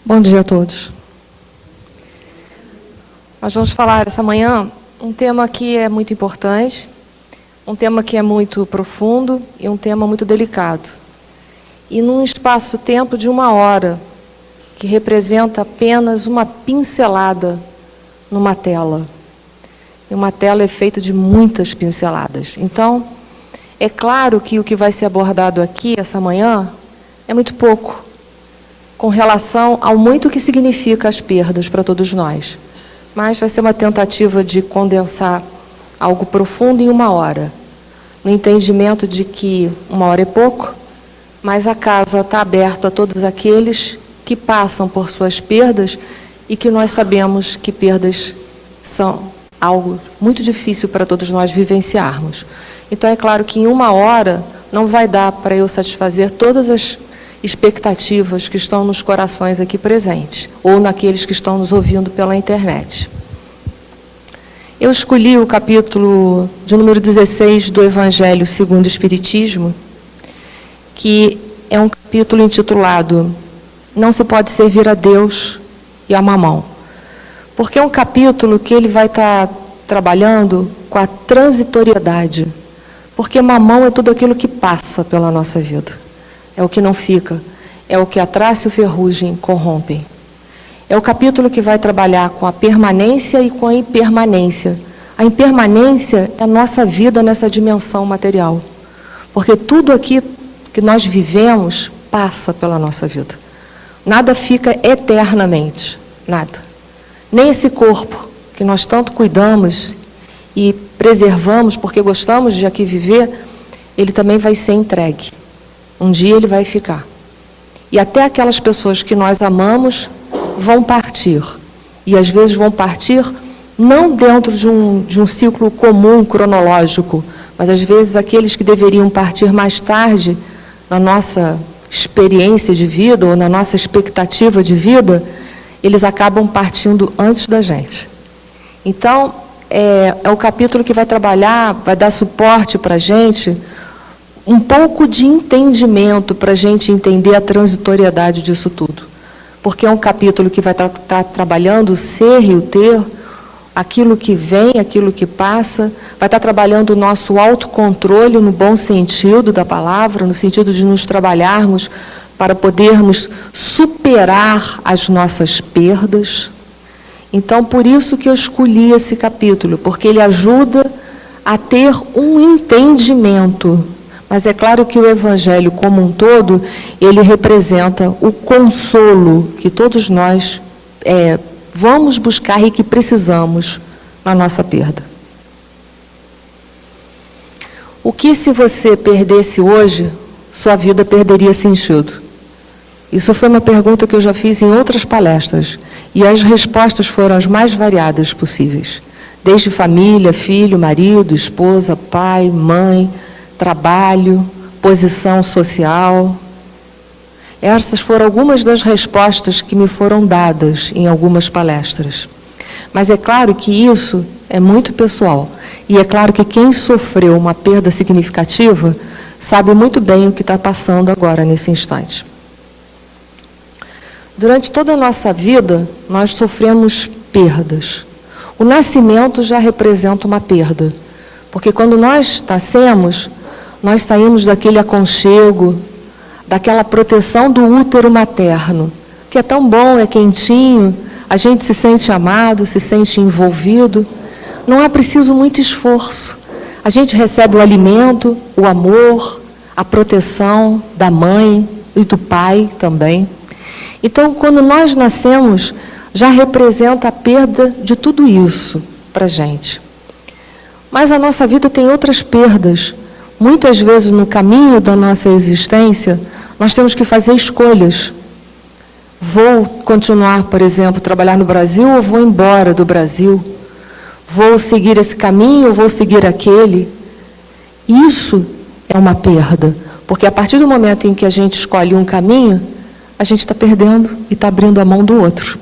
Bom dia a todos. Nós vamos falar essa manhã um tema que é muito importante, um tema que é muito profundo e um tema muito delicado. E num espaço-tempo de 1 hora, que representa apenas uma pincelada numa tela. E uma tela é feita de muitas pinceladas. Então, é claro que o que vai ser abordado aqui essa manhã é muito pouco, com relação ao muito que significa as perdas para todos nós. Mas vai ser uma tentativa de condensar algo profundo em 1 hora, no entendimento de que 1 hora é pouco, mas a casa está aberta a todos aqueles que passam por suas perdas e que nós sabemos que perdas são algo muito difícil para todos nós vivenciarmos. Então, é claro que em 1 hora não vai dar para eu satisfazer todas as expectativas que estão nos corações aqui presentes, ou naqueles que estão nos ouvindo pela internet. Eu escolhi o capítulo de número 16 do Evangelho segundo o Espiritismo, que é um capítulo intitulado Não se pode servir a Deus e a Mamão. Porque é um capítulo que ele vai estar trabalhando com a transitoriedade. Porque mamão é tudo aquilo que passa pela nossa vida. É o que não fica. É o que a traça e o ferrugem corrompem. É o capítulo que vai trabalhar com a permanência e com a impermanência. A impermanência é a nossa vida nessa dimensão material. Porque tudo aqui que nós vivemos passa pela nossa vida. Nada fica eternamente. Nada. Nem esse corpo que nós tanto cuidamos e preservamos porque gostamos de aqui viver, ele também vai ser entregue. Um dia ele vai ficar. E até aquelas pessoas que nós amamos vão partir. E às vezes vão partir não dentro de um ciclo comum, cronológico, mas às vezes aqueles que deveriam partir mais tarde, na nossa experiência de vida ou na nossa expectativa de vida, eles acabam partindo antes da gente. Então, é o capítulo que vai trabalhar, vai dar suporte para a gente, um pouco de entendimento para a gente entender a transitoriedade disso tudo. Porque é um capítulo que vai estar trabalhando o ser e o ter, aquilo que vem, aquilo que passa, vai estar trabalhando o nosso autocontrole no bom sentido da palavra, no sentido de nos trabalharmos para podermos superar as nossas perdas. Então, por isso que eu escolhi esse capítulo, porque ele ajuda a ter um entendimento. Mas é claro que o Evangelho como um todo, ele representa o consolo que todos nós vamos buscar e que precisamos na nossa perda. O que se você perdesse hoje, sua vida perderia sentido? Isso foi uma pergunta que eu já fiz em outras palestras, e as respostas foram as mais variadas possíveis. Desde família, filho, marido, esposa, pai, mãe, trabalho, posição social. Essas foram algumas das respostas que me foram dadas em algumas palestras. Mas é claro que isso é muito pessoal. E é claro que quem sofreu uma perda significativa sabe muito bem o que está passando agora, nesse instante. Durante toda a nossa vida, nós sofremos perdas. O nascimento já representa uma perda. Porque quando nós nascemos, nós saímos daquele aconchego, daquela proteção do útero materno, que é tão bom, é quentinho, a gente se sente amado, se sente envolvido. Não é preciso muito esforço. A gente recebe o alimento, o amor, a proteção da mãe e do pai também. Então, quando nós nascemos, já representa a perda de tudo isso para a gente. Mas a nossa vida tem outras perdas. Muitas vezes, no caminho da nossa existência, nós temos que fazer escolhas. Vou continuar, por exemplo, trabalhar no Brasil ou vou embora do Brasil? Vou seguir esse caminho ou vou seguir aquele? Isso é uma perda, porque a partir do momento em que a gente escolhe um caminho, a gente está perdendo e está abrindo a mão do outro.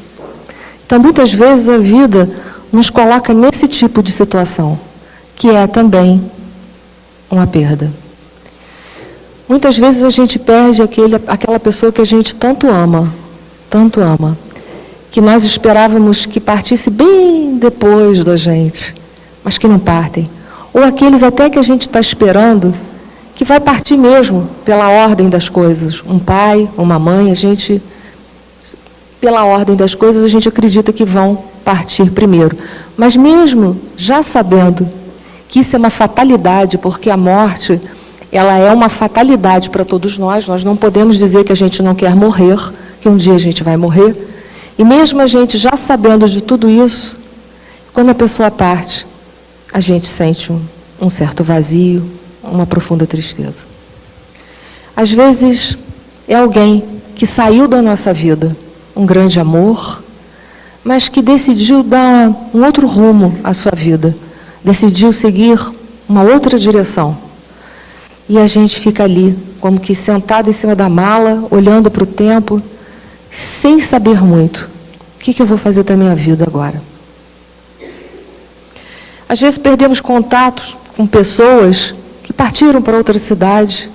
Então, muitas vezes a vida nos coloca nesse tipo de situação, que é também uma perda. Muitas vezes a gente perde aquela pessoa que a gente tanto ama, tanto ama, que nós esperávamos que partisse bem depois da gente, mas que não partem. Ou aqueles até que a gente está esperando, que vai partir mesmo pela ordem das coisas. Um pai, uma mãe, pela ordem das coisas, a gente acredita que vão partir primeiro. Mas mesmo já sabendo que isso é uma fatalidade, porque a morte, ela é uma fatalidade para todos nós não podemos dizer que a gente não quer morrer, que um dia a gente vai morrer. E mesmo a gente já sabendo de tudo isso, quando a pessoa parte, a gente sente um certo vazio, uma profunda tristeza. Às vezes é alguém que saiu da nossa vida, um grande amor, mas que decidiu dar um outro rumo à sua vida, decidiu seguir uma outra direção. E a gente fica ali, como que sentado em cima da mala, olhando para o tempo, sem saber muito. O que eu vou fazer da minha vida agora? Às vezes perdemos contatos com pessoas que partiram para outra cidade,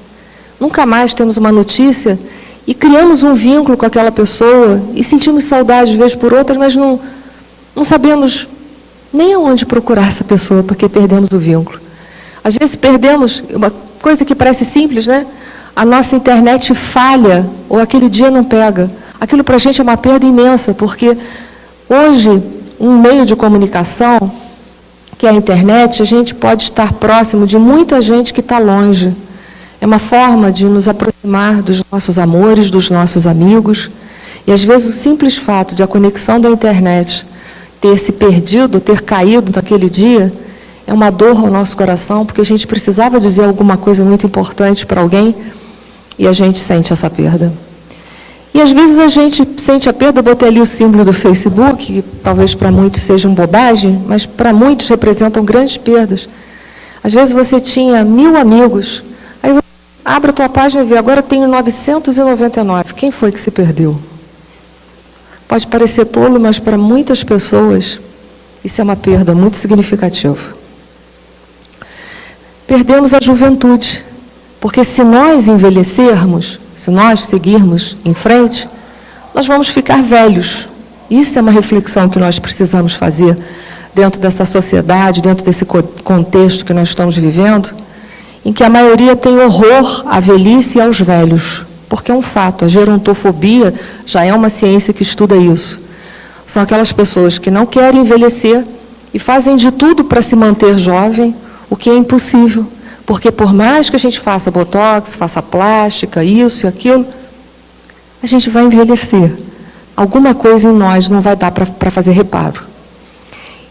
nunca mais temos uma notícia e criamos um vínculo com aquela pessoa e sentimos saudade de vez por outra, mas não sabemos nem aonde procurar essa pessoa, porque perdemos o vínculo. Às vezes perdemos, uma coisa que parece simples, né? A nossa internet falha, ou aquele dia não pega. Aquilo para a gente é uma perda imensa, porque hoje, um meio de comunicação, que é a internet, a gente pode estar próximo de muita gente que está longe. É uma forma de nos aproximar dos nossos amores, dos nossos amigos. E às vezes o simples fato de a conexão da internet ter se perdido, ter caído naquele dia, é uma dor ao nosso coração, porque a gente precisava dizer alguma coisa muito importante para alguém e a gente sente essa perda. E às vezes a gente sente a perda, eu botei ali o símbolo do Facebook, que talvez para muitos seja uma bobagem, mas para muitos representam grandes perdas. Às vezes você tinha 1000 amigos, aí você abre a tua página e vê, agora eu tenho 999. Quem foi que se perdeu? Pode parecer tolo, mas para muitas pessoas isso é uma perda muito significativa. Perdemos a juventude, porque se nós envelhecermos, se nós seguirmos em frente, nós vamos ficar velhos. Isso é uma reflexão que nós precisamos fazer dentro dessa sociedade, dentro desse contexto que nós estamos vivendo, em que a maioria tem horror à velhice e aos velhos, porque é um fato, a gerontofobia já é uma ciência que estuda isso. São aquelas pessoas que não querem envelhecer e fazem de tudo para se manter jovem, o que é impossível. Porque por mais que a gente faça botox, faça plástica, isso e aquilo, a gente vai envelhecer. Alguma coisa em nós não vai dar para fazer reparo.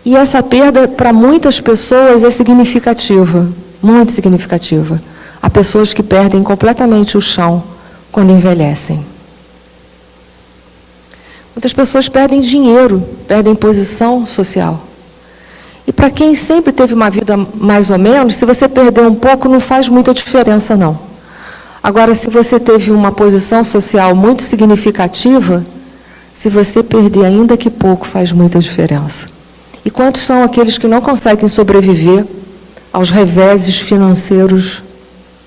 E essa perda, para muitas pessoas, é significativa, muito significativa. Há pessoas que perdem completamente o chão quando envelhecem. Muitas pessoas perdem dinheiro, perdem posição social. E para quem sempre teve uma vida mais ou menos, se você perder um pouco, não faz muita diferença, não. Agora, se você teve uma posição social muito significativa, se você perder ainda que pouco, faz muita diferença. E quantos são aqueles que não conseguem sobreviver aos reveses financeiros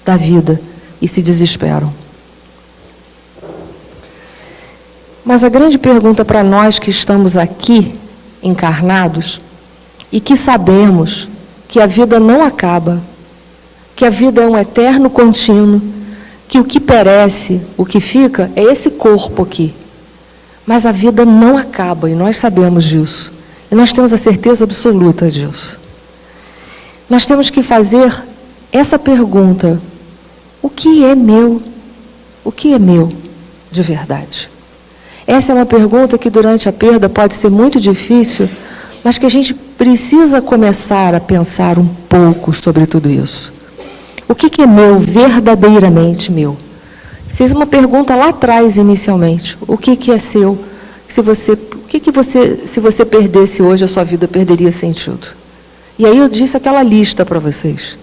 da vida e se desesperam? Mas a grande pergunta para nós que estamos aqui, encarnados, e que sabemos que a vida não acaba, que a vida é um eterno contínuo, que o que perece, o que fica, é esse corpo aqui. Mas a vida não acaba, e nós sabemos disso. E nós temos a certeza absoluta disso. Nós temos que fazer essa pergunta: o que é meu? O que é meu de verdade? Essa é uma pergunta que durante a perda pode ser muito difícil, mas que a gente precisa começar a pensar um pouco sobre tudo isso. O que é meu, verdadeiramente meu? Fiz uma pergunta lá atrás, inicialmente. O que é seu? Se você perdesse hoje, a sua vida perderia sentido? E aí eu disse aquela lista para vocês.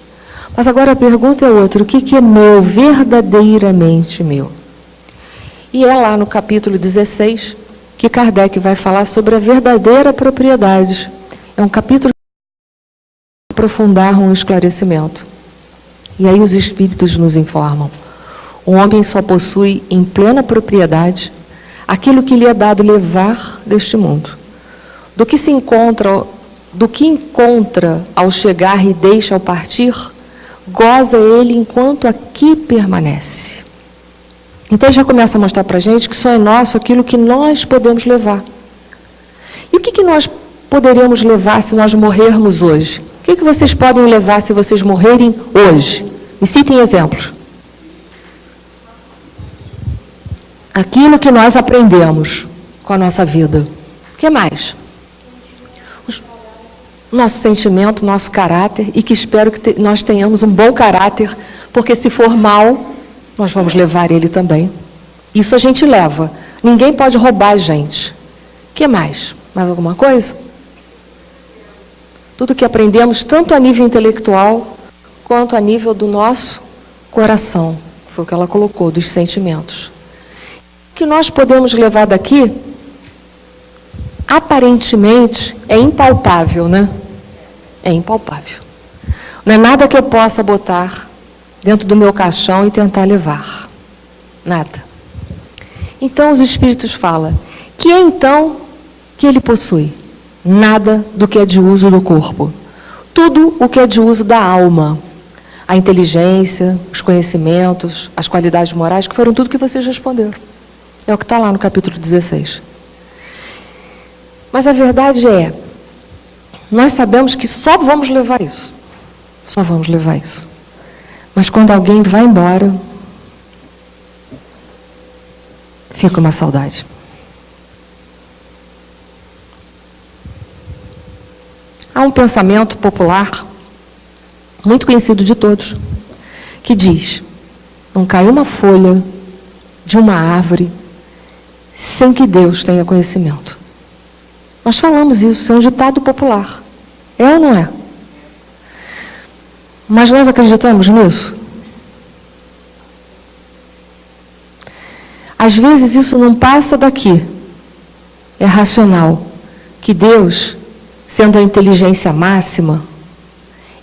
Mas agora a pergunta é outra. O que é meu, verdadeiramente meu? E é lá no capítulo 16 que Kardec vai falar sobre a verdadeira propriedade. É um capítulo que vai aprofundar um esclarecimento. E aí os espíritos nos informam. O homem só possui em plena propriedade aquilo que lhe é dado levar deste mundo. Do que encontra ao chegar e deixa ao partir, goza ele enquanto aqui permanece. Então já começa a mostrar para a gente que só é nosso aquilo que nós podemos levar. E o que nós poderemos levar se nós morrermos hoje? O que vocês podem levar se vocês morrerem hoje? Me citem exemplos. Aquilo que nós aprendemos com a nossa vida. O que mais? Nosso sentimento, nosso caráter, e que espero que nós tenhamos um bom caráter, porque se for mal, nós vamos levar ele também. Isso a gente leva. Ninguém pode roubar a gente. O que mais? Mais alguma coisa? Tudo que aprendemos, tanto a nível intelectual, quanto a nível do nosso coração. Foi o que ela colocou, dos sentimentos. O que nós podemos levar daqui, aparentemente, é impalpável, né? É impalpável. Não é nada que eu possa botar dentro do meu caixão e tentar levar. Nada. Então os Espíritos falam que é então que ele possui nada do que é de uso do corpo. Tudo o que é de uso da alma. A inteligência, os conhecimentos, as qualidades morais, que foram tudo que vocês responderam. É o que está lá no capítulo 16. Mas a verdade é, nós sabemos que só vamos levar isso. Só vamos levar isso. Mas quando alguém vai embora, fica uma saudade. Há um pensamento popular, muito conhecido de todos, que diz: não cai uma folha de uma árvore sem que Deus tenha conhecimento. Nós falamos isso é um ditado popular. É ou não é? Mas nós acreditamos nisso? Às vezes isso não passa daqui. É racional. Que Deus, sendo a inteligência máxima,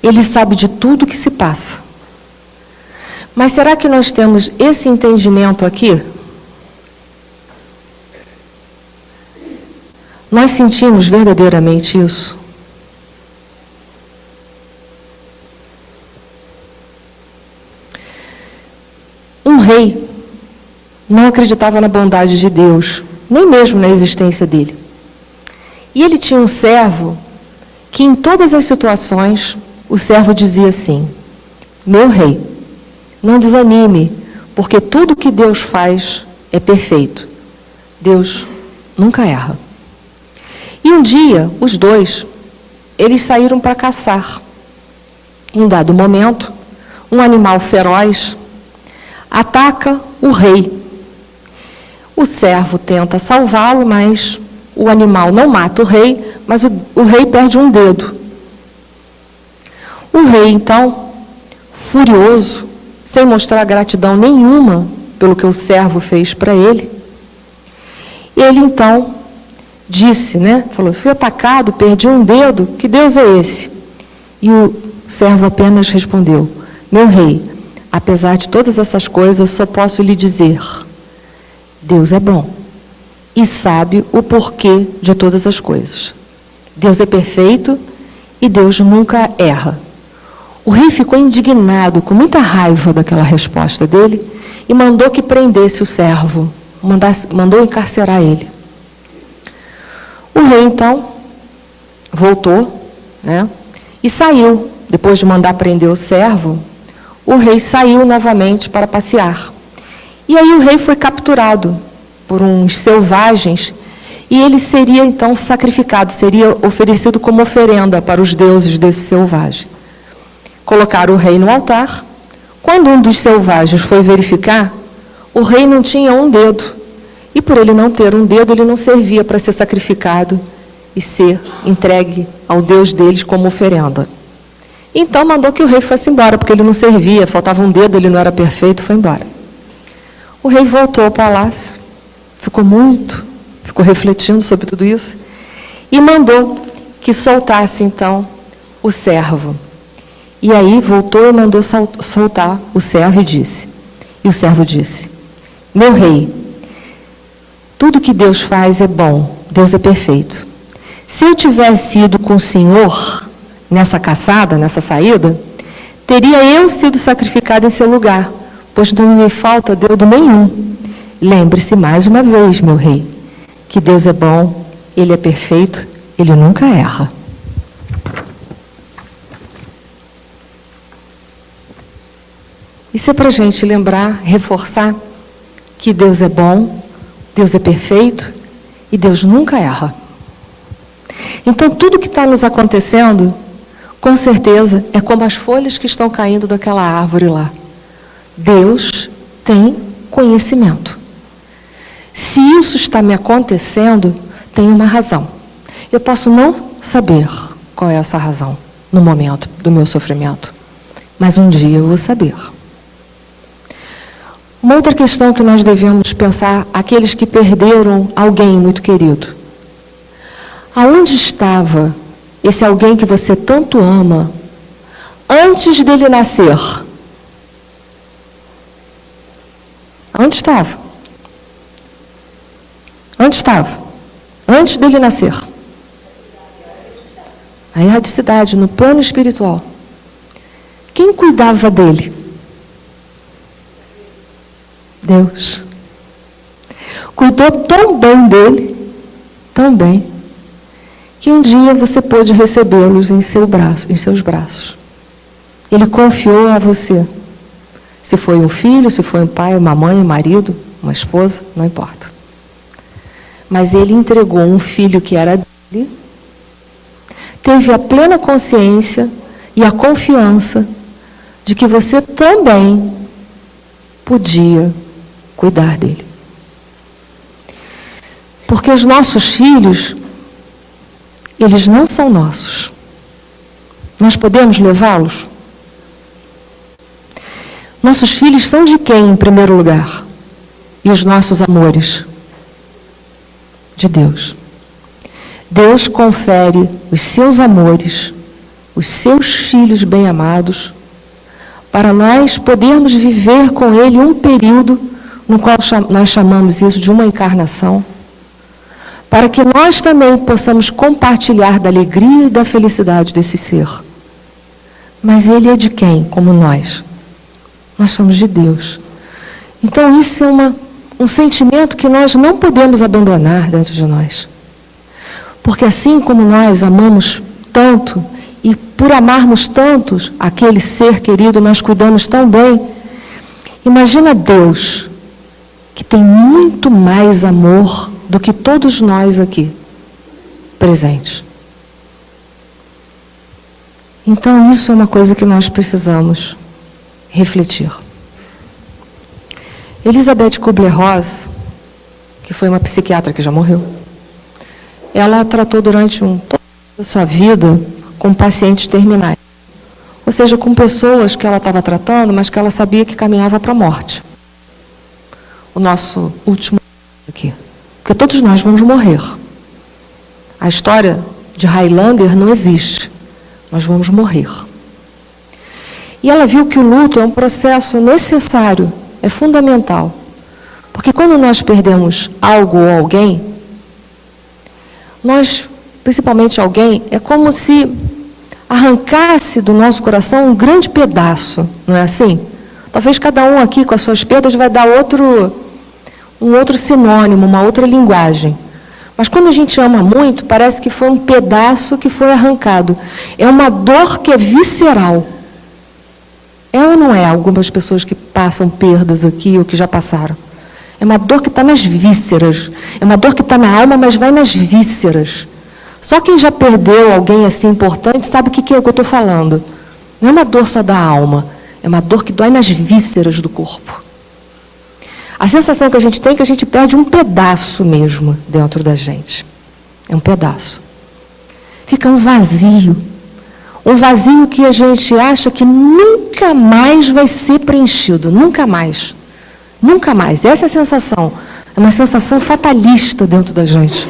Ele sabe de tudo que se passa. Mas será que nós temos esse entendimento aqui? Nós sentimos verdadeiramente isso? Um rei não acreditava na bondade de Deus, nem mesmo na existência dele. E ele tinha um servo que em todas as situações o servo dizia assim: meu rei, não desanime, porque tudo que Deus faz é perfeito. Deus nunca erra. E um dia, os dois, eles saíram para caçar. Em dado momento, um animal feroz ataca o rei. O servo tenta salvá-lo, mas o animal não mata o rei, mas o rei perde um dedo. O rei, então, furioso, sem mostrar gratidão nenhuma pelo que o servo fez para ele, ele então disse, falou: fui atacado, perdi um dedo, que Deus é esse? E o servo apenas respondeu: meu rei, apesar de todas essas coisas, só posso lhe dizer: Deus é bom e sabe o porquê de todas as coisas. Deus é perfeito e Deus nunca erra. O rei ficou indignado, com muita raiva daquela resposta dele, e mandou que prendesse o servo, mandou encarcerar ele. O rei, então, voltou, e saiu. Depois de mandar prender o servo, o rei saiu novamente para passear. E aí o rei foi capturado por uns selvagens e ele seria então sacrificado, seria oferecido como oferenda para os deuses desse selvagem. Colocaram o rei no altar. Quando um dos selvagens foi verificar, o rei não tinha um dedo. E por ele não ter um dedo, ele não servia para ser sacrificado e ser entregue ao Deus deles como oferenda. Então mandou que o rei fosse embora, porque ele não servia, faltava um dedo, ele não era perfeito, foi embora. O rei voltou ao palácio, ficou refletindo sobre tudo isso, e mandou que soltasse então o servo. E aí voltou e mandou soltar o servo e o servo disse: meu rei, Tudo que Deus faz é bom, Deus é perfeito. Se eu tivesse ido com o Senhor nessa caçada, nessa saída, teria eu sido sacrificado em seu lugar, pois não me falta dedo nenhum. Lembre-se mais uma vez, meu rei, que Deus é bom, Ele é perfeito, Ele nunca erra. Isso é para a gente lembrar, reforçar que Deus é bom, Deus é perfeito e Deus nunca erra. Então, tudo que está nos acontecendo, com certeza, é como as folhas que estão caindo daquela árvore lá. Deus tem conhecimento. Se isso está me acontecendo, tem uma razão. Eu posso não saber qual é essa razão no momento do meu sofrimento, mas um dia eu vou saber. Uma outra questão que nós devemos pensar, aqueles que perderam alguém muito querido. Aonde estava esse alguém que você tanto ama antes dele nascer? Onde estava? Onde estava? Antes dele nascer. A erradicidade, no plano espiritual. Quem cuidava dele? Deus. Cuidou tão bem dele, tão bem, que um dia você pôde recebê-los em seus braços. Ele confiou a você. Se foi um filho, se foi um pai, uma mãe, um marido, uma esposa, não importa. Mas ele entregou um filho que era dele, teve a plena consciência e a confiança de que você também podia cuidar dele. Porque os nossos filhos, eles não são nossos. Nós podemos levá-los? Nossos filhos são de quem, em primeiro lugar? E os nossos amores? De Deus. Deus confere os seus amores, os seus filhos bem-amados, para nós podermos viver com Ele um período no qual nós chamamos isso de uma encarnação, para que nós também possamos compartilhar da alegria e da felicidade desse ser. Mas Ele é de quem, como nós? Nós somos de Deus. Então isso é um sentimento que nós não podemos abandonar dentro de nós. Porque assim como nós amamos tanto, e por amarmos tantos aquele ser querido, nós cuidamos tão bem, imagina Deus, que tem muito mais amor do que todos nós aqui presentes. Então isso é uma coisa que nós precisamos refletir. Elizabeth Kubler-Ross, que foi uma psiquiatra que já morreu, ela tratou durante toda a sua vida com pacientes terminais. Ou seja, com pessoas que ela estava tratando, mas que ela sabia que caminhava para a morte. O nosso último aqui. Porque todos nós vamos morrer. A história de Highlander não existe. Nós vamos morrer. E ela viu que o luto é um processo necessário, é fundamental. Porque quando nós perdemos algo ou alguém, nós, principalmente alguém, é como se arrancasse do nosso coração um grande pedaço, não é assim? Talvez cada um aqui com as suas perdas vai dar um outro sinônimo, uma outra linguagem. Mas quando a gente ama muito, parece que foi um pedaço que foi arrancado. É uma dor que é visceral. É ou não é? Algumas pessoas que passam perdas aqui ou que já passaram. É uma dor que está nas vísceras. É uma dor que está na alma, mas vai nas vísceras. Só quem já perdeu alguém assim importante sabe o que é o que eu estou falando. Não é uma dor só da alma. É uma dor que dói nas vísceras do corpo. A sensação que a gente tem é que a gente perde um pedaço mesmo dentro da gente. É um pedaço. Fica um vazio. Um vazio que a gente acha que nunca mais vai ser preenchido. Nunca mais. Nunca mais. Essa é a sensação. É uma sensação fatalista dentro da gente.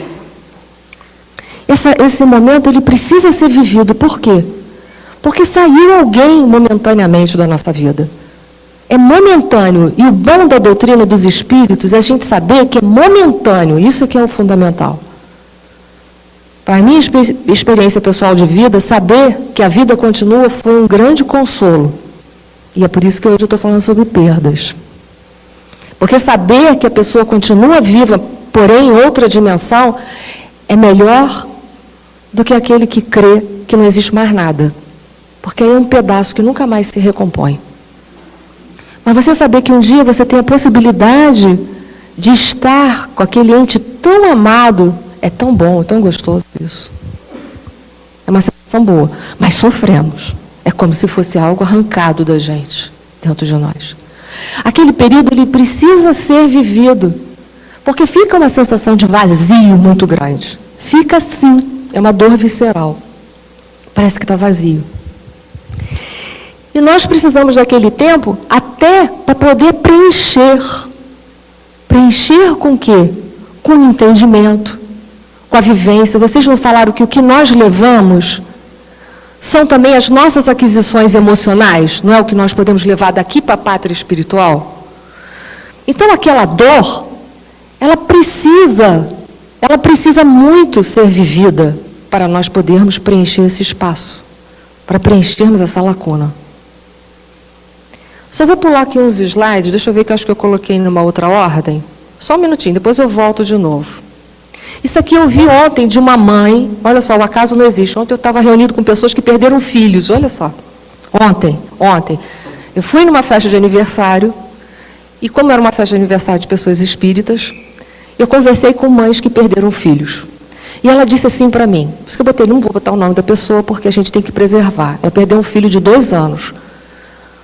Esse momento, ele precisa ser vivido. Por quê? Porque saiu alguém momentaneamente da nossa vida. É momentâneo. E o bom da doutrina dos espíritos é a gente saber que é momentâneo. Isso é que é o fundamental. Para a minha experiência pessoal de vida, saber que a vida continua foi um grande consolo. E é por isso que hoje eu estou falando sobre perdas. Porque saber que a pessoa continua viva, porém em outra dimensão, é melhor do que aquele que crê que não existe mais nada. Porque aí é um pedaço que nunca mais se recompõe. Mas você saber que um dia você tem a possibilidade de estar com aquele ente tão amado, é tão bom, é tão gostoso isso. É uma sensação boa, mas sofremos. É como se fosse algo arrancado da gente, dentro de nós. Aquele período, ele precisa ser vivido, porque fica uma sensação de vazio muito grande. Fica assim, é uma dor visceral. Parece que está vazio. E nós precisamos daquele tempo até para poder preencher. Preencher com o quê? Com o entendimento, com a vivência. Vocês não falaram que o que nós levamos são também as nossas aquisições emocionais? Não é o que nós podemos levar daqui para a pátria espiritual? Então aquela dor, ela precisa muito ser vivida para nós podermos preencher esse espaço, para preenchermos essa lacuna. Só vou pular aqui uns slides, deixa eu ver que eu acho que eu coloquei numa outra ordem. Só um minutinho, depois eu volto de novo. Isso aqui eu vi ontem de uma mãe, olha só, o acaso não existe. Ontem eu estava reunido com pessoas que perderam filhos, olha só. Ontem. Eu fui numa festa de aniversário, e como era uma festa de aniversário de pessoas espíritas, eu conversei com mães que perderam filhos. E ela disse assim para mim, por isso que eu botei, não vou botar o nome da pessoa, porque a gente tem que preservar. Ela perdeu um filho de 2 anos.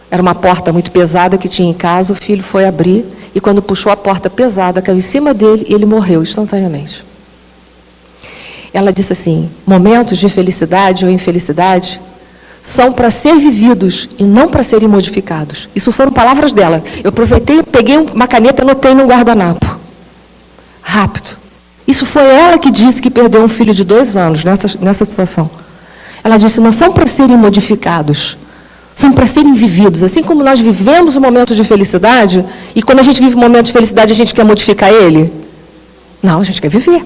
Era uma porta muito pesada que tinha em casa, o filho foi abrir, e quando puxou a porta pesada, caiu em cima dele e ele morreu instantaneamente. Ela disse assim, momentos de felicidade ou infelicidade são para ser vividos e não para serem modificados. Isso foram palavras dela. Eu aproveitei, peguei uma caneta e anotei num guardanapo. Rápido. Isso foi ela que disse que perdeu um filho de 2 anos nessa situação. Ela disse, não são para serem modificados, são para serem vividos. Assim como nós vivemos um momento de felicidade, e quando a gente vive um momento de felicidade, a gente quer modificar ele? Não, a gente quer viver.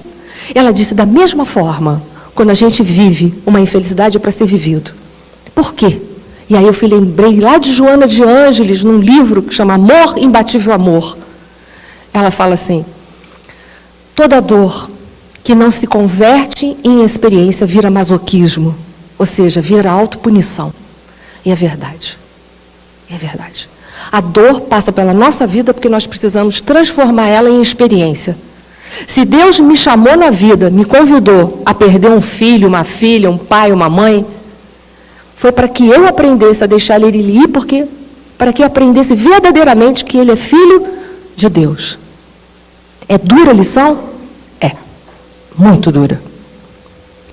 Ela disse, da mesma forma, quando a gente vive uma infelicidade é para ser vivido. Por quê? E aí eu lembrei lá de Joana de Ângeles, num livro que chama Amor, Imbatível Amor. Ela fala assim, toda dor que não se converte em experiência vira masoquismo, ou seja, vira autopunição. E é verdade. É verdade. A dor passa pela nossa vida porque nós precisamos transformar ela em experiência. Se Deus me chamou na vida, me convidou a perder um filho, uma filha, um pai, uma mãe, foi para que eu aprendesse a deixar ele ir, porque para que eu aprendesse verdadeiramente que ele é filho de Deus. É dura a lição? É. Muito dura.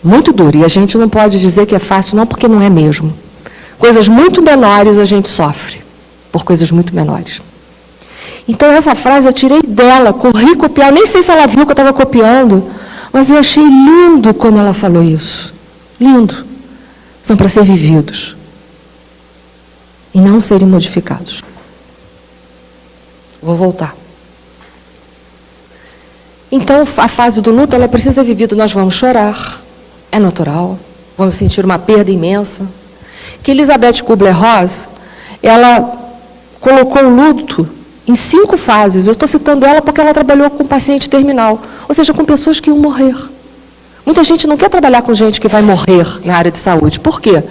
Muito dura. E a gente não pode dizer que é fácil, não, porque não é mesmo. Coisas muito menores a gente sofre, por coisas muito menores. Então, essa frase eu tirei dela, corri copiar, nem sei se ela viu que eu estava copiando, mas eu achei lindo quando ela falou isso. Lindo. São para ser vividos e não serem modificados. Vou voltar. Então, a fase do luto, ela precisa ser vivida. Nós vamos chorar, é natural, vamos sentir uma perda imensa. Que Elizabeth Kubler-Ross, ela colocou o luto em 5 fases. Eu estou citando ela porque ela trabalhou com paciente terminal, ou seja, com pessoas que iam morrer. Muita gente não quer trabalhar com gente que vai morrer na área de saúde. Por quê?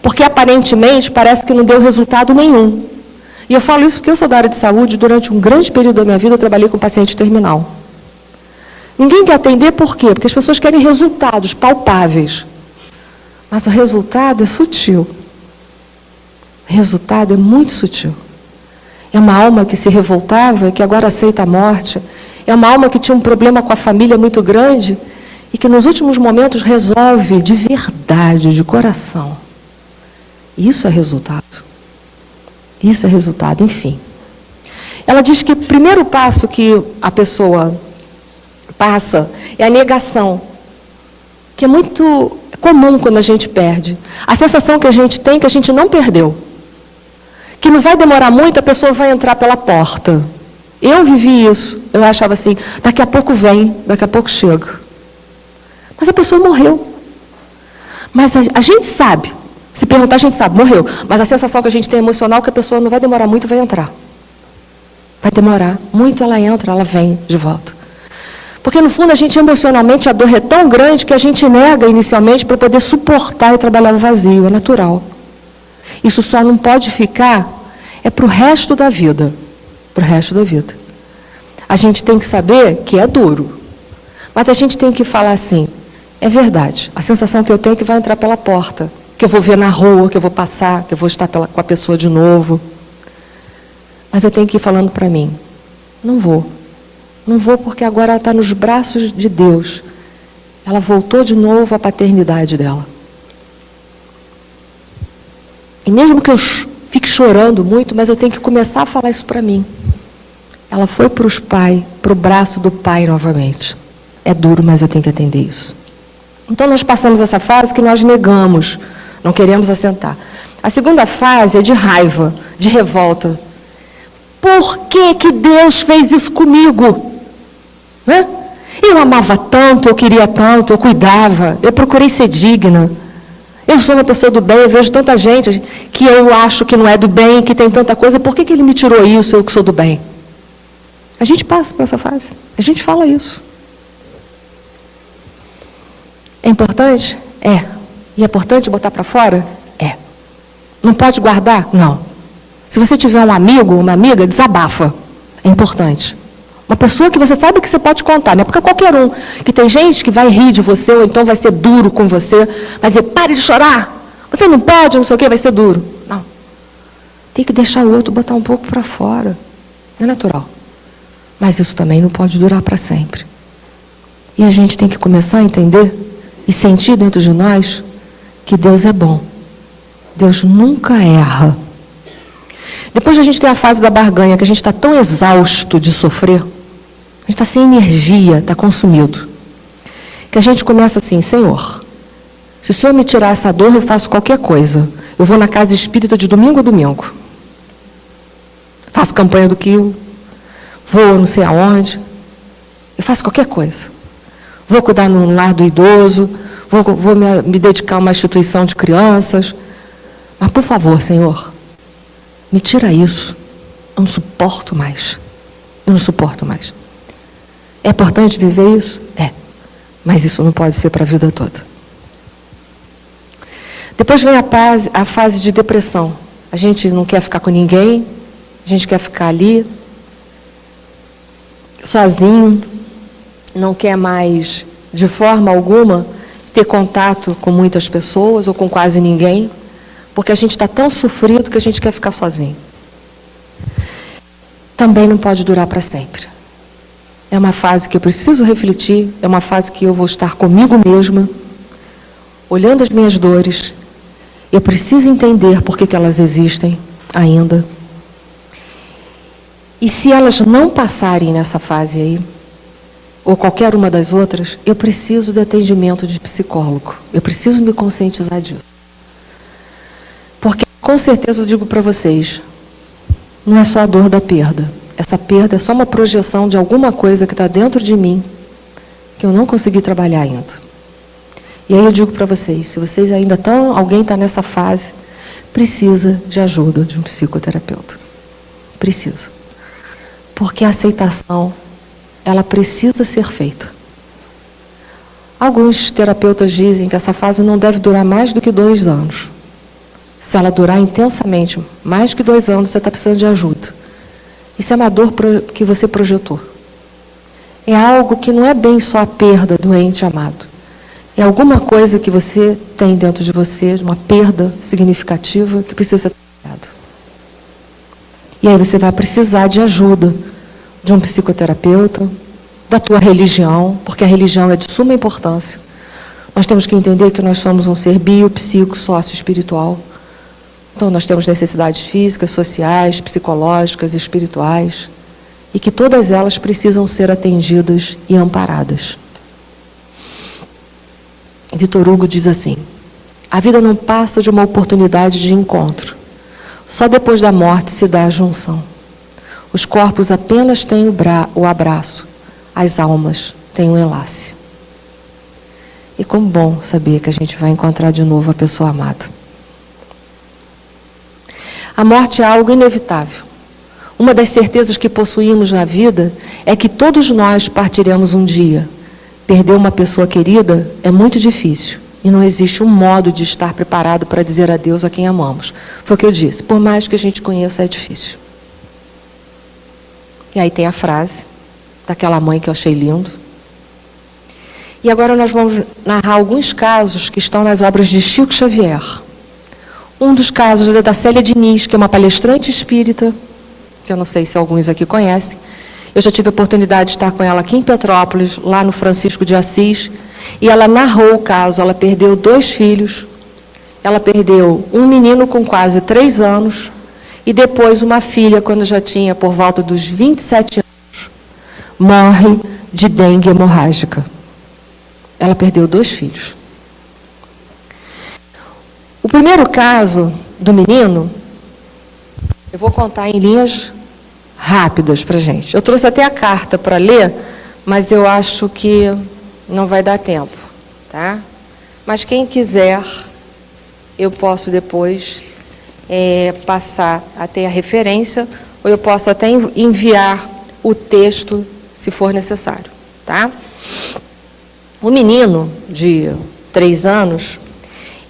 Porque aparentemente parece que não deu resultado nenhum. E eu falo isso porque eu sou da área de saúde, durante um grande período da minha vida eu trabalhei com paciente terminal. Ninguém quer atender por quê? Porque as pessoas querem resultados palpáveis. Mas o resultado é sutil. O resultado é muito sutil. É uma alma que se revoltava e que agora aceita a morte. É uma alma que tinha um problema com a família muito grande e que nos últimos momentos resolve de verdade, de coração. Isso é resultado. Isso é resultado, enfim. Ela diz que o primeiro passo que a pessoa passa é a negação, que é muito comum quando a gente perde. A sensação que a gente tem é que a gente não perdeu. que não vai demorar muito, a pessoa vai entrar pela porta. Eu vivi isso. Eu achava assim, daqui a pouco vem, daqui a pouco chega. Mas a pessoa morreu. Mas a gente sabe, se perguntar, a gente sabe, morreu. Mas a sensação que a gente tem emocional é que a pessoa não vai demorar muito, vai entrar. Vai demorar muito, ela entra, ela vem de volta. Porque, no fundo, a gente emocionalmente, a dor é tão grande que a gente nega inicialmente para poder suportar e trabalhar o vazio, é natural. Isso só não pode ficar, é para o resto da vida. Para o resto da vida. A gente tem que saber que é duro. Mas a gente tem que falar assim, é verdade, a sensação que eu tenho é que vai entrar pela porta, que eu vou ver na rua, que eu vou passar, que eu vou estar com a pessoa de novo. Mas eu tenho que ir falando para mim, não vou porque agora ela está nos braços de Deus. Ela voltou de novo à paternidade dela. E mesmo que eu fique chorando muito, mas eu tenho que começar a falar isso para mim. Ela foi para o braço do pai novamente. É duro, mas eu tenho que atender isso. Então nós passamos essa fase que nós negamos, não queremos assentar. A segunda fase é de raiva, de revolta. Por que Deus fez isso comigo? Né? Eu amava tanto, eu queria tanto, eu cuidava, eu procurei ser digna. Eu sou uma pessoa do bem, eu vejo tanta gente que eu acho que não é do bem, que tem tanta coisa, por que Ele me tirou isso, eu que sou do bem? A gente passa por essa fase, a gente fala isso. É importante? É. E é importante botar para fora? É. Não pode guardar? Não. Se você tiver um amigo, uma amiga, desabafa. É importante. Uma pessoa que você sabe que você pode contar, não é porque qualquer um. Que tem gente que vai rir de você, ou então vai ser duro com você, vai dizer, pare de chorar, você não pode, não sei o quê, vai ser duro. Não. Tem que deixar o outro botar um pouco para fora. É natural. Mas isso também não pode durar para sempre. E a gente tem que começar a entender e sentir dentro de nós que Deus é bom. Deus nunca erra. Depois a gente tem a fase da barganha, que a gente está tão exausto de sofrer, a gente está sem energia, está consumido, que a gente começa assim, Senhor, se o Senhor me tirar essa dor, eu faço qualquer coisa. Eu vou na casa espírita de domingo a domingo. Faço campanha do quilo, vou não sei aonde, eu faço qualquer coisa. Vou cuidar no lar do idoso, vou me dedicar a uma instituição de crianças. Mas, por favor, Senhor, me tira isso. Eu não suporto mais. Eu não suporto mais. É importante viver isso? É. Mas isso não pode ser para a vida toda. Depois vem a fase de depressão. A gente não quer ficar com ninguém, a gente quer ficar ali, sozinho, não quer mais, de forma alguma, ter contato com muitas pessoas ou com quase ninguém, porque a gente está tão sofrido que a gente quer ficar sozinho. Também não pode durar para sempre. É uma fase que eu preciso refletir, é uma fase que eu vou estar comigo mesma, olhando as minhas dores. Eu preciso entender por que elas existem ainda. E se elas não passarem nessa fase aí, ou qualquer uma das outras, eu preciso de atendimento de psicólogo. Eu preciso me conscientizar disso. Porque, com certeza, eu digo para vocês, não é só a dor da perda. Essa perda é só uma projeção de alguma coisa que está dentro de mim, que eu não consegui trabalhar ainda. E aí eu digo para vocês, se vocês ainda estão, alguém está nessa fase, precisa de ajuda de um psicoterapeuta. Precisa. Porque a aceitação, ela precisa ser feita. Alguns terapeutas dizem que essa fase não deve durar mais do que 2 anos. Se ela durar intensamente, mais que 2 anos, você está precisando de ajuda. Isso é uma dor que você projetou. É algo que não é bem só a perda do ente amado. É alguma coisa que você tem dentro de você, uma perda significativa que precisa ser trabalhada. E aí você vai precisar de ajuda de um psicoterapeuta, da tua religião, porque a religião é de suma importância. Nós temos que entender que nós somos um ser bio, psico, sócio espiritual. Então nós temos necessidades físicas, sociais, psicológicas, espirituais, e que todas elas precisam ser atendidas e amparadas. Vitor Hugo diz assim: a vida não passa de uma oportunidade de encontro. Só depois da morte se dá a junção. Os corpos apenas têm o abraço, as almas têm um enlace. E como bom saber que a gente vai encontrar de novo a pessoa amada. A morte é algo inevitável. Uma das certezas que possuímos na vida é que todos nós partiremos um dia. Perder uma pessoa querida é muito difícil. E não existe um modo de estar preparado para dizer adeus a quem amamos. Foi o que eu disse. Por mais que a gente conheça, é difícil. E aí tem a frase daquela mãe que eu achei lindo. E agora nós vamos narrar alguns casos que estão nas obras de Chico Xavier. Um dos casos é da Célia Diniz, que é uma palestrante espírita, que eu não sei se alguns aqui conhecem. Eu já tive a oportunidade de estar com ela aqui em Petrópolis, lá no Francisco de Assis, e ela narrou o caso. Ela perdeu 2 filhos, ela perdeu um menino com quase 3 anos, e depois uma filha, quando já tinha por volta dos 27 anos, morre de dengue hemorrágica. Ela perdeu 2 filhos. O primeiro caso do menino, eu vou contar em linhas rápidas para a gente. Eu trouxe até a carta para ler, mas eu acho que não vai dar tempo, tá? Mas quem quiser, eu posso depois passar até a referência, ou eu posso até enviar o texto, se for necessário, tá? O menino de 3 anos,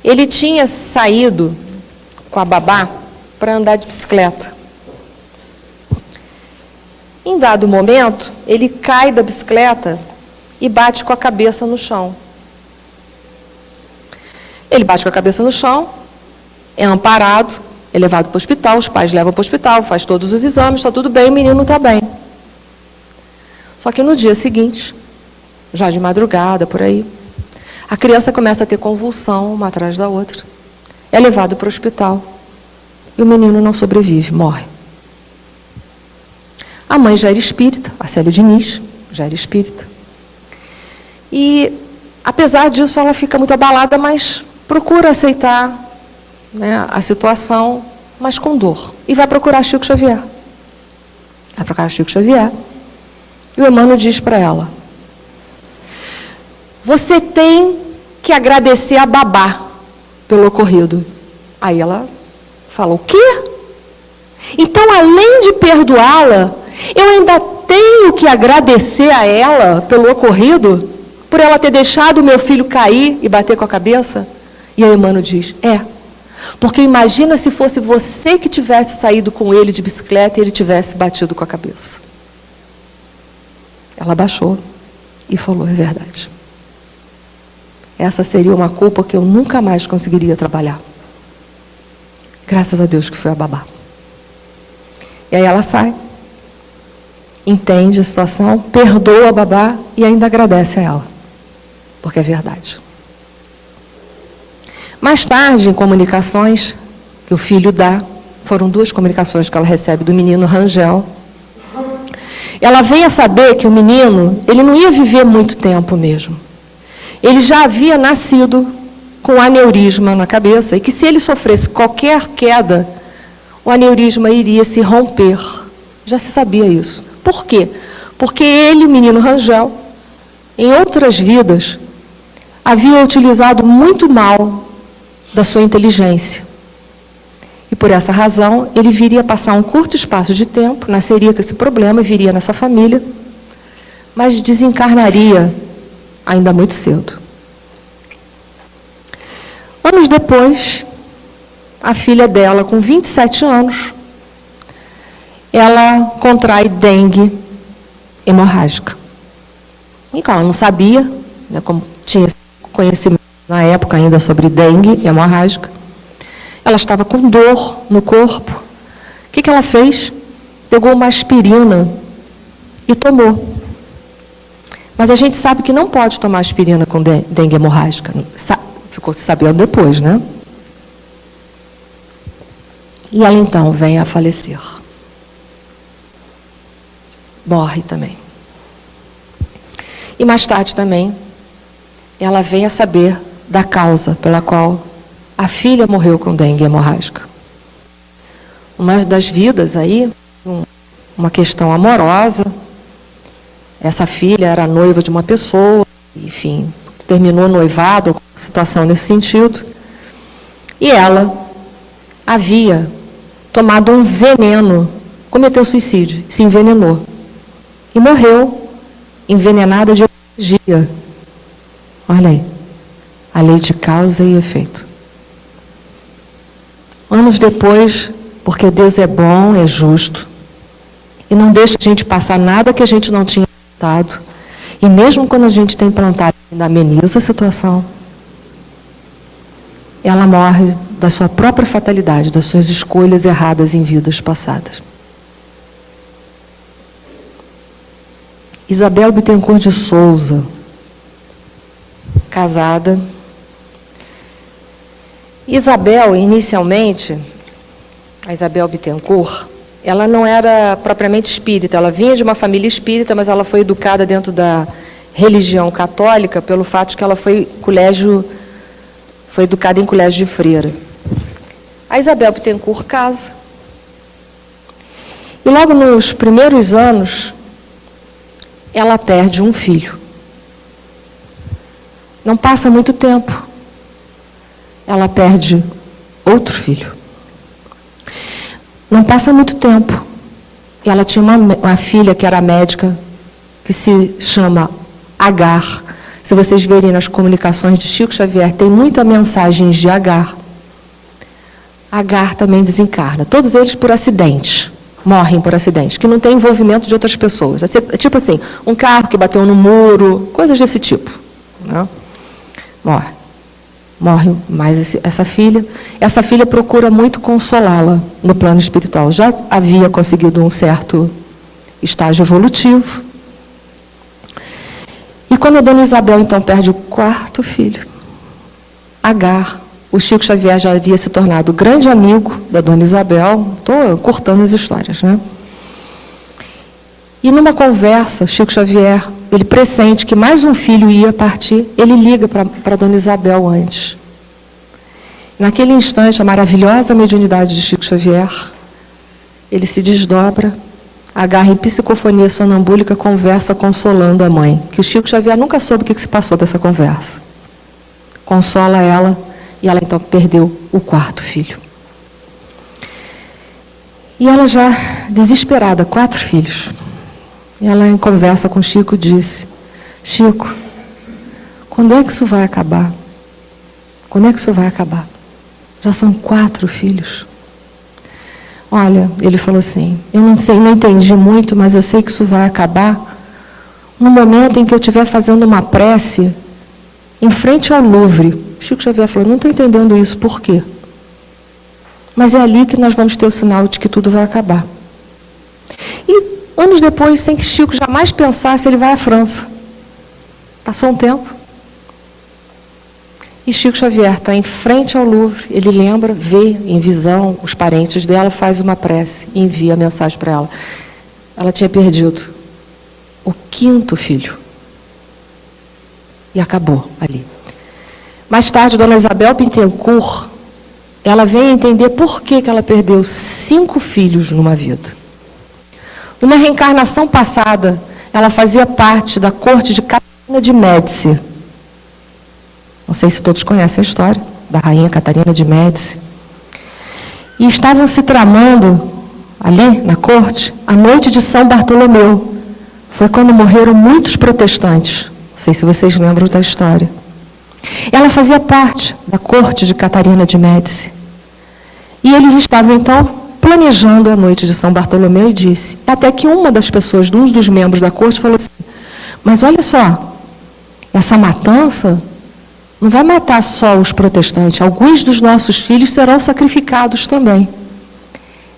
ele tinha saído com a babá para andar de bicicleta. Em dado momento, ele cai da bicicleta e bate com a cabeça no chão. Ele bate com a cabeça no chão, é amparado, é levado para o hospital, os pais levam para o hospital, faz todos os exames, está tudo bem, o menino está bem. Só que no dia seguinte, já de madrugada, por aí, a criança começa a ter convulsão, uma atrás da outra. É levado para o hospital. E o menino não sobrevive, morre. A mãe já era espírita, a Célia Diniz, já era espírita. E, apesar disso, ela fica muito abalada, mas procura aceitar, né, a situação, mas com dor. E vai procurar Chico Xavier. Vai procurar Chico Xavier. E o Emmanuel diz para ela: você tem que agradecer a babá pelo ocorrido. Aí ela fala: o quê? Então, além de perdoá-la, eu ainda tenho que agradecer a ela pelo ocorrido? Por ela ter deixado o meu filho cair e bater com a cabeça? E aí Emmanuel diz: porque imagina se fosse você que tivesse saído com ele de bicicleta e ele tivesse batido com a cabeça. Ela baixou e falou: é verdade. Essa seria uma culpa que eu nunca mais conseguiria trabalhar. Graças a Deus que foi a babá. E aí ela sai, entende a situação, perdoa a babá e ainda agradece a ela, porque é verdade. Mais tarde, em comunicações que o filho dá, foram 2 comunicações que ela recebe do menino Rangel, ela vem a saber que o menino, ele não ia viver muito tempo mesmo. Ele já havia nascido com aneurisma na cabeça e que se ele sofresse qualquer queda, o aneurisma iria se romper. Já se sabia isso. Por quê? Porque ele, o menino Rangel, em outras vidas, havia utilizado muito mal da sua inteligência. E por essa razão, ele viria passar um curto espaço de tempo, nasceria com esse problema, viria nessa família, mas desencarnaria ainda muito cedo. Anos depois, a filha dela, com 27 anos, ela contrai dengue hemorrágica. E como ela não sabia, né, como tinha conhecimento na época ainda sobre dengue hemorrágica, ela estava com dor no corpo. O que ela fez? Pegou uma aspirina e tomou. Mas a gente sabe que não pode tomar aspirina com dengue hemorrágica. Ficou se sabendo depois, né? E ela então vem a falecer. Morre também. E mais tarde também, ela vem a saber da causa pela qual a filha morreu com dengue hemorrágica. uma das vidas aí, uma questão amorosa. Essa filha era noiva de uma pessoa, enfim, terminou noivado, situação nesse sentido. E ela havia tomado um veneno, cometeu suicídio, se envenenou. E morreu envenenada de energia. Olha aí, a lei de causa e efeito. Anos depois, porque Deus é bom, é justo, e não deixa a gente passar nada que a gente não tinha plantado. E mesmo quando a gente tem plantado, ainda ameniza a situação. Ela morre da sua própria fatalidade, das suas escolhas erradas em vidas passadas. Isabel Bittencourt de Souza, casada. Isabel, inicialmente, a Isabel Bittencourt, ela não era propriamente espírita, ela vinha de uma família espírita, mas ela foi educada dentro da religião católica pelo fato de que ela foi educada em colégio de freira. A Isabel Bittencourt casa. E logo nos primeiros anos, ela perde um filho. Não passa muito tempo, ela perde outro filho. Não passa muito tempo, ela tinha uma filha que era médica, que se chama Agar. Se vocês verem nas comunicações de Chico Xavier, tem muita mensagem de Agar. Agar também desencarna, todos eles por acidente, morrem por acidente, que não tem envolvimento de outras pessoas. É tipo assim, um carro que bateu no muro, coisas desse tipo, né? Morre mais essa filha. Essa filha procura muito consolá-la no plano espiritual. Já havia conseguido um certo estágio evolutivo. E quando a dona Isabel, então, perde o quarto filho, Agar, o Chico Xavier já havia se tornado grande amigo da dona Isabel. Estou cortando as histórias, né? E numa conversa, Chico Xavier, ele pressente que mais um filho ia partir, ele liga para a dona Isabel antes. Naquele instante, a maravilhosa mediunidade de Chico Xavier, ele se desdobra, agarra em psicofonia sonambúlica, conversa consolando a mãe, que o Chico Xavier nunca soube o que se passou dessa conversa. Consola ela, e ela então perdeu o quarto filho. E ela já desesperada, 4 filhos. E ela, em conversa com Chico, disse: Chico, quando é que isso vai acabar? Quando é que isso vai acabar? Já são 4 filhos. Olha, ele falou assim, eu não sei, não entendi muito, mas eu sei que isso vai acabar no momento em que eu estiver fazendo uma prece em frente ao Louvre. Chico Xavier falou, não estou entendendo isso, por quê? Mas é ali que nós vamos ter o sinal de que tudo vai acabar. E anos depois, sem que Chico jamais pensasse, ele vai à França. Passou um tempo. E Chico Xavier está em frente ao Louvre, ele lembra, vê em visão os parentes dela, faz uma prece, envia a mensagem para ela. Ela tinha perdido o 5º filho. E acabou ali. Mais tarde, dona Isabel Bittencourt, ela vem entender por que ela perdeu 5 filhos numa vida. Numa reencarnação passada, ela fazia parte da corte de Catarina de Médici. Não sei se todos conhecem a história da rainha Catarina de Médici. E estavam se tramando, ali na corte, a noite de São Bartolomeu. Foi quando morreram muitos protestantes. Não sei se vocês lembram da história. Ela fazia parte da corte de Catarina de Médici. E eles estavam, então, planejando a noite de São Bartolomeu e disse, até que uma das pessoas, um dos membros da corte, falou assim, mas olha só, essa matança não vai matar só os protestantes, alguns dos nossos filhos serão sacrificados também.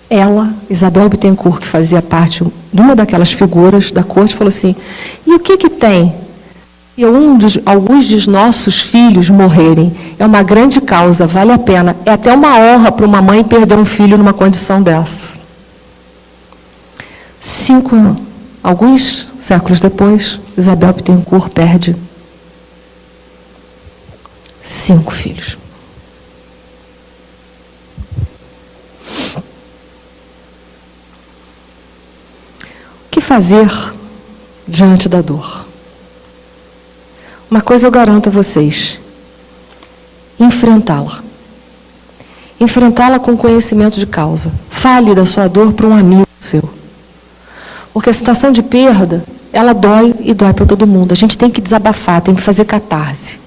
Ela, Isabel Bittencourt, que fazia parte de uma daquelas figuras da corte, falou assim, e o que tem? E alguns dos nossos filhos morrerem, é uma grande causa, vale a pena. É até uma honra para uma mãe perder um filho numa condição dessa. 5 anos, alguns séculos depois, Isabel Bittencourt perde 5 filhos. fazer diante da dor? Uma coisa eu garanto a vocês: enfrentá-la. Enfrentá-la com conhecimento de causa. Fale da sua dor para um amigo seu. Porque a situação de perda, ela dói e dói para todo mundo. A gente tem que desabafar, tem que fazer catarse.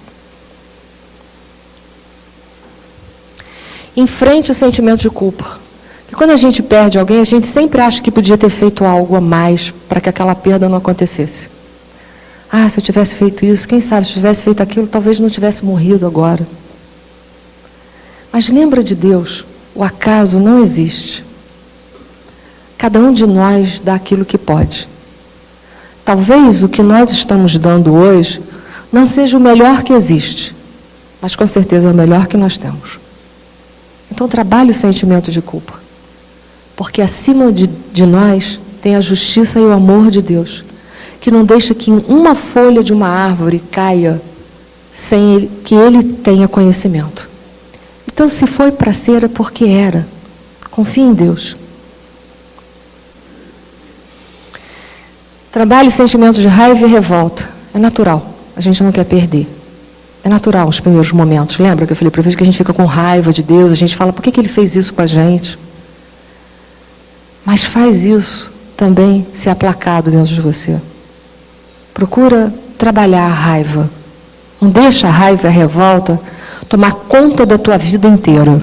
Enfrente o sentimento de culpa. Porque quando a gente perde alguém, a gente sempre acha que podia ter feito algo a mais para que aquela perda não acontecesse. Ah, se eu tivesse feito isso, quem sabe, se eu tivesse feito aquilo, talvez não tivesse morrido agora. Mas lembra de Deus, o acaso não existe. Cada um de nós dá aquilo que pode. Talvez o que nós estamos dando hoje não seja o melhor que existe, mas com certeza é o melhor que nós temos. Então trabalhe o sentimento de culpa, porque acima de nós tem a justiça e o amor de Deus, que não deixa que uma folha de uma árvore caia sem que Ele tenha conhecimento. Então, se foi para ser, é porque era. Confie em Deus. Trabalhe sentimentos de raiva e revolta. É natural. A gente não quer perder. É natural os primeiros momentos. Lembra que eu falei para vocês que a gente fica com raiva de Deus, a gente fala, por que Ele fez isso com a gente? Mas faz isso também ser aplacado dentro de você. Procura trabalhar a raiva. Não deixa a raiva e a revolta tomar conta da tua vida inteira.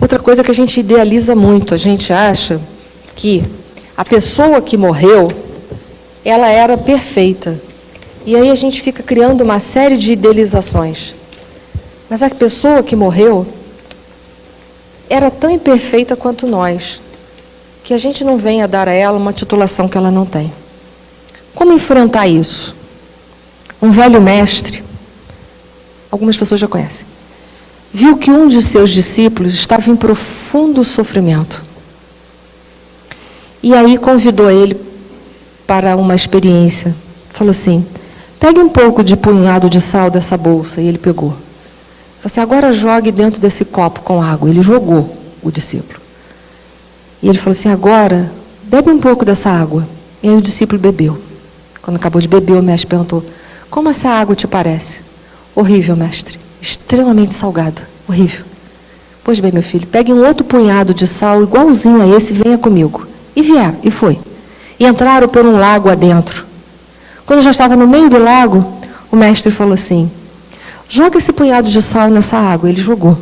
Outra coisa que a gente idealiza muito, a gente acha que a pessoa que morreu, ela era perfeita. E aí a gente fica criando uma série de idealizações. Mas a pessoa que morreu era tão imperfeita quanto nós, que a gente não venha dar a ela uma titulação que ela não tem. Como enfrentar isso? Um velho mestre, algumas pessoas já conhecem, viu que um de seus discípulos estava em profundo sofrimento. E aí convidou ele para uma experiência. Falou assim, pegue um pouco de punhado de sal dessa bolsa. E ele pegou. Falou assim, agora jogue dentro desse copo com água. Ele jogou, o discípulo. E ele falou assim, agora bebe um pouco dessa água. E aí o discípulo bebeu. Quando acabou de beber, o mestre perguntou, como essa água te parece? Horrível, mestre. Extremamente salgada. Horrível. Pois bem, meu filho, pegue um outro punhado de sal igualzinho a esse e venha comigo. E vieram, e foi. E entraram por um lago adentro. Quando já estava no meio do lago, o mestre falou assim, joga esse punhado de sal nessa água. Ele jogou.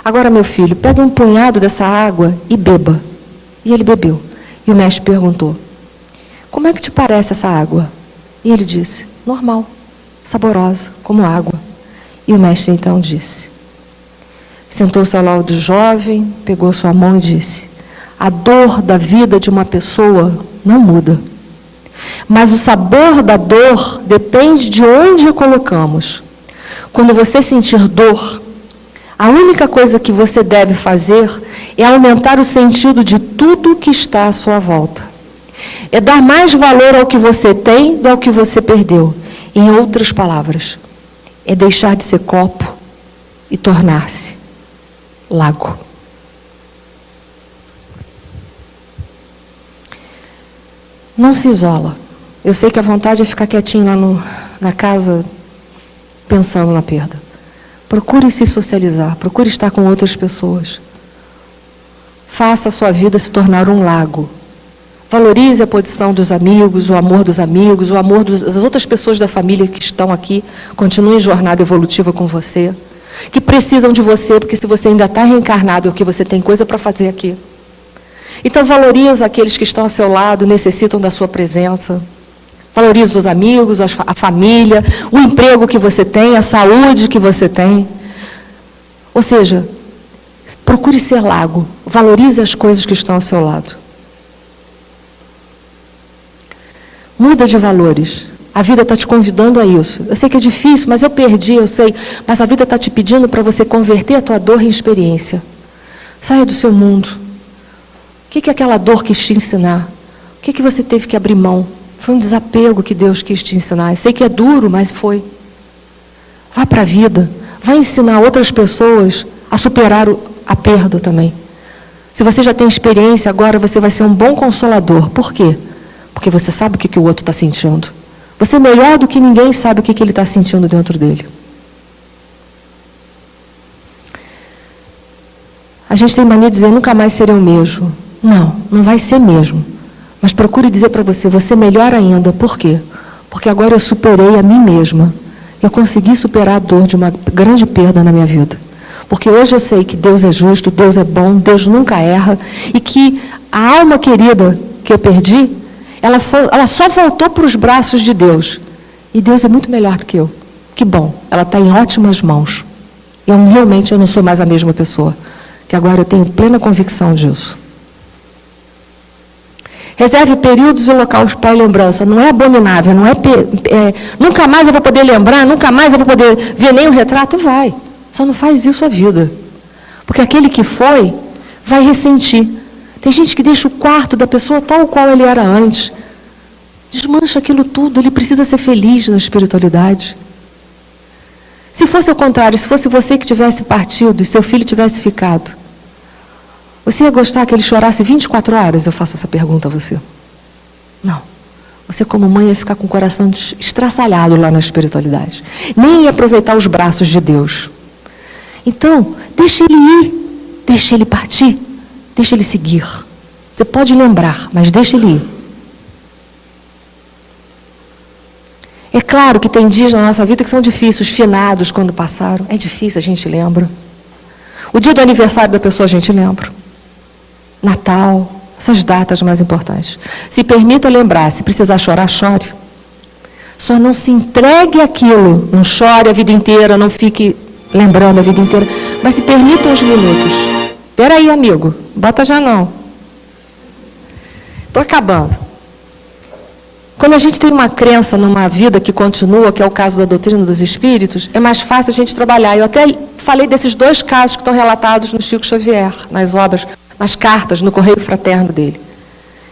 Agora, meu filho, pegue um punhado dessa água e beba. E ele bebeu. E o mestre perguntou, como é que te parece essa água? E ele disse, normal, saborosa, como água. E o mestre então disse, sentou-se ao lado do jovem, pegou sua mão e disse, a dor da vida de uma pessoa não muda. Mas o sabor da dor depende de onde a colocamos. Quando você sentir dor, a única coisa que você deve fazer é aumentar o sentido de tudo que está à sua volta. É dar mais valor ao que você tem do que você perdeu. Em outras palavras, é deixar de ser copo e tornar-se lago. Não se isola. Eu sei que a vontade é ficar quietinho lá na casa, pensando na perda. Procure se socializar, procure estar com outras pessoas. Faça a sua vida se tornar um lago. Valorize a posição dos amigos, o amor dos amigos, o amor das outras pessoas da família que estão aqui, continuem jornada evolutiva com você, que precisam de você, porque se você ainda está reencarnado, é porque você tem coisa para fazer aqui. Então valorize aqueles que estão ao seu lado, necessitam da sua presença. Valorize os amigos, a família, o emprego que você tem, a saúde que você tem. Ou seja, procure ser lago, valorize as coisas que estão ao seu lado. Muda de valores. A vida está te convidando a isso. Eu sei que é difícil, mas eu perdi, eu sei. Mas a vida está te pedindo para você converter a tua dor em experiência. Saia do seu mundo. O que é aquela dor quis te ensinar? O que você teve que abrir mão? Foi um desapego que Deus quis te ensinar. Eu sei que é duro, mas foi. Vá para a vida. Vai ensinar outras pessoas a superar a perda também. Se você já tem experiência, agora você vai ser um bom consolador. Por quê? Porque você sabe o que o outro está sentindo. Você melhor do que ninguém sabe o que ele está sentindo dentro dele. A gente tem mania de dizer, nunca mais serei o mesmo. Não, não vai ser mesmo. Mas procure dizer para você melhor ainda. Por quê? Porque agora eu superei a mim mesma. Eu consegui superar a dor de uma grande perda na minha vida. Porque hoje eu sei que Deus é justo, Deus é bom, Deus nunca erra. E que a alma querida que eu perdi, ela só voltou para os braços de Deus. E Deus é muito melhor do que eu. Que bom, ela está em ótimas mãos. Realmente eu não sou mais a mesma pessoa. Que agora eu tenho plena convicção disso. Reserve períodos e locais para lembrança. Não é abominável, não é, nunca mais eu vou poder lembrar, nunca mais eu vou poder ver nenhum retrato. Vai. Só não faz isso a vida. Porque aquele que foi, vai ressentir. Tem gente que deixa o quarto da pessoa tal qual ele era antes. Desmancha aquilo tudo. Ele precisa ser feliz na espiritualidade. Se fosse ao contrário, se fosse você que tivesse partido e seu filho tivesse ficado, você ia gostar que ele chorasse 24 horas? Eu faço essa pergunta a você. Não. Você, como mãe, ia ficar com o coração estraçalhado lá na espiritualidade. Nem ia aproveitar os braços de Deus. Então, deixe ele ir, deixe ele partir, deixe ele seguir. Você pode lembrar, mas deixe ele ir. É claro que tem dias na nossa vida que são difíceis, os finados quando passaram. É difícil, a gente lembra. O dia do aniversário da pessoa a gente lembra. Natal, essas datas mais importantes. Se permita lembrar, se precisar chorar, chore. Só não se entregue àquilo. Não chore a vida inteira, não fique lembrando a vida inteira. Mas se permita uns minutos. Espera aí, amigo. Bota já não. Estou acabando. Quando a gente tem uma crença numa vida que continua, que é o caso da doutrina dos espíritos, é mais fácil a gente trabalhar. Eu até falei desses 2 casos que estão relatados no Chico Xavier, nas obras, nas cartas, no correio fraterno dele.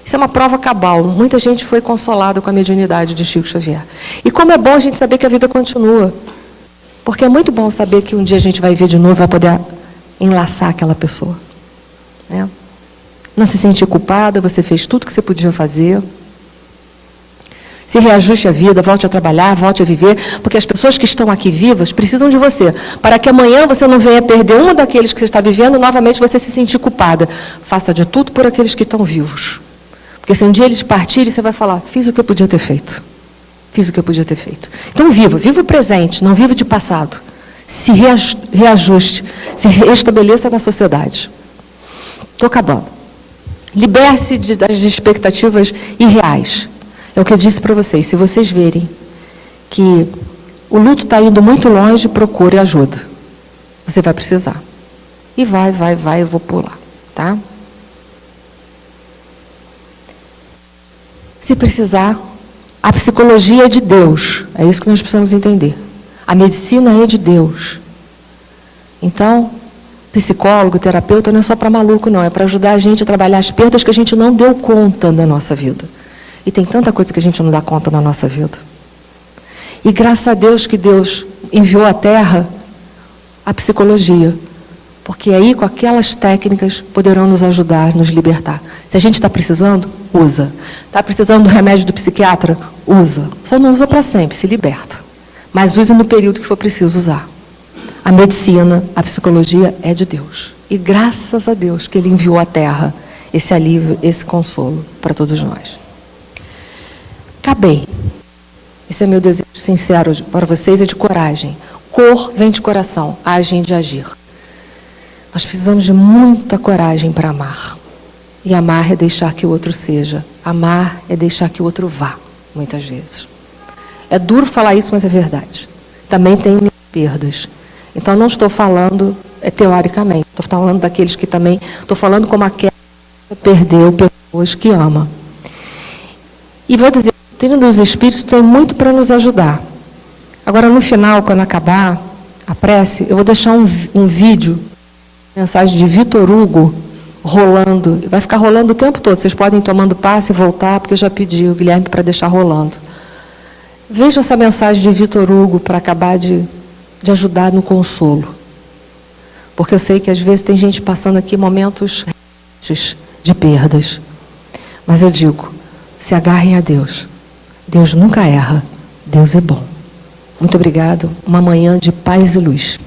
Isso é uma prova cabal. Muita gente foi consolada com a mediunidade de Chico Xavier. E como é bom a gente saber que a vida continua. Porque é muito bom saber que um dia a gente vai ver de novo e vai poder enlaçar aquela pessoa. Né? Não se sentir culpada, você fez tudo que você podia fazer. Se reajuste a vida, volte a trabalhar, volte a viver, porque as pessoas que estão aqui vivas precisam de você, para que amanhã você não venha perder uma daqueles que você está vivendo e novamente você se sentir culpada. Faça de tudo por aqueles que estão vivos. Porque se um dia eles partirem, você vai falar, fiz o que eu podia ter feito. Fiz o que eu podia ter feito. Então viva o presente, não viva de passado. Se reajuste, se restabeleça na sociedade. Estou acabando. Liberte-se das expectativas irreais. É o que eu disse para vocês. Se vocês verem que o luto está indo muito longe, procure ajuda. Você vai precisar. E vai, eu vou pular. Tá? Se precisar, a psicologia é de Deus. É isso que nós precisamos entender. A medicina é de Deus. Então, psicólogo, terapeuta não é só para maluco, não. É para ajudar a gente a trabalhar as perdas que a gente não deu conta da nossa vida. E tem tanta coisa que a gente não dá conta na nossa vida. E graças a Deus que Deus enviou à Terra a psicologia. Porque aí, com aquelas técnicas, poderão nos ajudar, nos libertar. Se a gente está precisando, usa. Está precisando do remédio do psiquiatra? Usa. Só não usa para sempre, se liberta. Mas use no período que for preciso usar. A medicina, a psicologia é de Deus. E graças a Deus que Ele enviou à Terra esse alívio, esse consolo para todos nós. Acabei. Esse é meu desejo sincero para vocês, é de coragem. Cor vem de coração, agem de agir. Nós precisamos de muita coragem para amar. E amar é deixar que o outro seja. Amar é deixar que o outro vá, muitas vezes. É duro falar isso, mas é verdade. Também tenho minhas perdas. Então não estou falando teoricamente. Estou falando daqueles que também... Estou falando como aquela que perdeu pessoas que ama. E vou dizer, o Doutrina dos Espíritos tem muito para nos ajudar. Agora, no final, quando acabar a prece, eu vou deixar um vídeo, mensagem de Vitor Hugo, rolando. Vai ficar rolando o tempo todo. Vocês podem ir tomando passe e voltar, porque eu já pedi o Guilherme para deixar rolando. Vejam essa mensagem de Vitor Hugo para acabar de ajudar no consolo. Porque eu sei que às vezes tem gente passando aqui momentos de perdas. Mas eu digo, se agarrem a Deus. Deus nunca erra. Deus é bom. Muito obrigado. Uma manhã de paz e luz.